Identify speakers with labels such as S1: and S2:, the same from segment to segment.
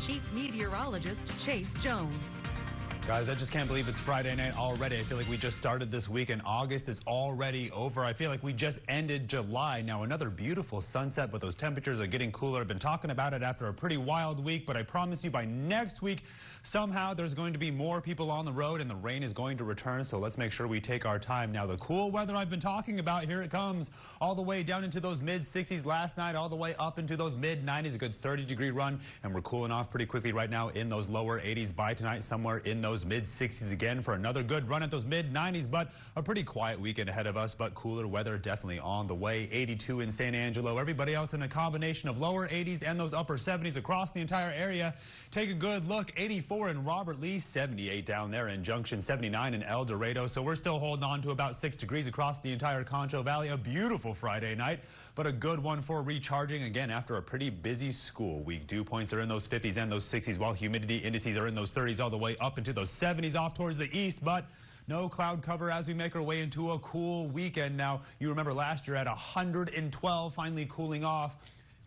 S1: Chief Meteorologist Chase Jones.
S2: Guys, I just can't believe it's Friday night already. I feel like we just started this week and August is already over. I feel like we just ended July. Now another beautiful sunset, but those temperatures are getting cooler. I've been talking about it after a pretty wild week, but I promise you by next week, somehow there's going to be more people on the road and the rain is going to return. So let's make sure we take our time. Now the cool weather I've been talking about, here it comes. All the way down into those mid 60s last night, all the way up into those mid 90s, a good 30-degree run. And we're cooling off pretty quickly right now in those lower 80s. By tonight, somewhere in those mid 60s again for another good run at those mid 90s, but a pretty quiet weekend ahead of us, but cooler weather definitely on the way. 82 in San Angelo. Everybody else in a combination of lower 80s and those upper 70s across the entire area. Take a good look. 84 in Robert Lee, 78 down there in Junction, 79 in El Dorado. So we're still holding on to about 6 degrees across the entire Concho Valley. A beautiful Friday night, but a good one for recharging again after a pretty busy school week. Dew points are in those 50s and those 60s, while humidity indices are in those 30s all the way up into those 70s off towards the east, but no cloud cover as we make our way into a cool weekend. Now, you remember last year at 112, finally cooling off.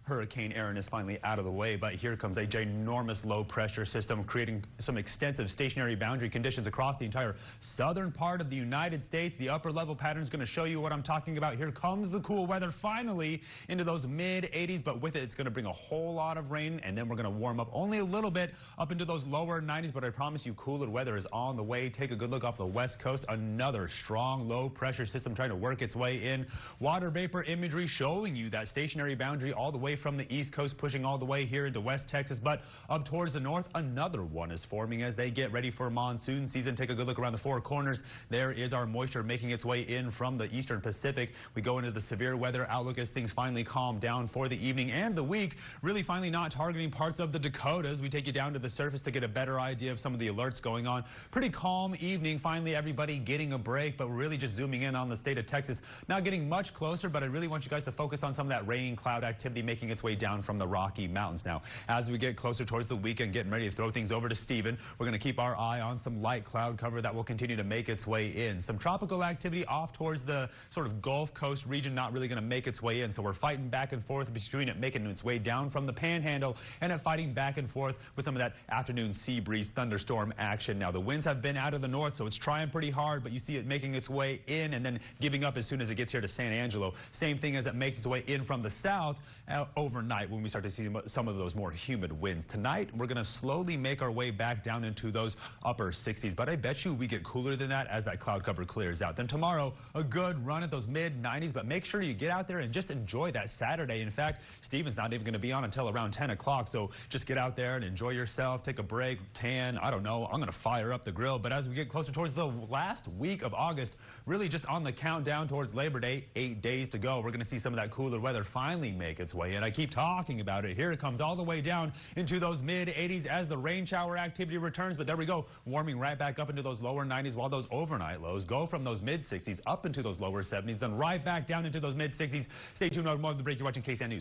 S2: Hurricane Erin is finally out of the way, but here comes a ginormous low pressure system creating some extensive stationary boundary conditions across the entire southern part of the United States. The upper level pattern is going to show you what I'm talking about. Here comes the cool weather finally into those mid 80s, but with it, it's going to bring a whole lot of rain, and then we're going to warm up only a little bit up into those lower 90s, but I promise you cooler weather is on the way. Take a good look off the west coast. Another strong low pressure system trying to work its way in. Water vapor imagery showing you that stationary boundary all the way from the east coast pushing all the way here into West Texas, but up towards the north, another one is forming as they get ready for monsoon season. Take a good look around the four corners. There is our moisture making its way in from the eastern Pacific. We go into the severe weather outlook as things finally calm down for the evening and the week, really finally not targeting parts of the Dakotas. We take you down to the surface to get a better idea of some of the alerts going on. Pretty calm evening, finally everybody getting a break, but we're really just zooming in on the state of Texas. Not getting much closer, but I really want you guys to focus on some of that rain cloud activity making its way down from the Rocky Mountains. Now, as we get closer towards the weekend, getting ready to throw things over to Steven, we're going to keep our eye on some light cloud cover that will continue to make its way in. Some tropical activity off towards the sort of Gulf Coast region, not really going to make its way in. So we're fighting back and forth between it making its way down from the Panhandle and it fighting back and forth with some of that afternoon sea breeze thunderstorm action. Now, the winds have been out of the north, so it's trying pretty hard, but you see it making its way in and then giving up as soon as it gets here to San Angelo. Same thing as it makes its way in from the south overnight when we start to see some of those more humid winds. Tonight, we're going to slowly make our way back down into those upper 60s, but I bet you we get cooler than that as that cloud cover clears out. Then tomorrow, a good run at those mid 90s, but make sure you get out there and just enjoy that Saturday. In fact, Steven's not even going to be on until around 10 o'clock, so just get out there and enjoy yourself, take a break, tan, I don't know, I'm going to fire up the grill. But as we get closer towards the last week of August, really just on the countdown towards Labor Day, 8 days to go, we're going to see some of that cooler weather finally make its way in. I keep talking about it. Here it comes all the way down into those mid 80s as the rain shower activity returns. But there we go, warming right back up into those lower 90s while those overnight lows go from those mid 60s up into those lower 70s, then right back down into those mid 60s. Stay tuned on more of the break. You're watching KSAN News.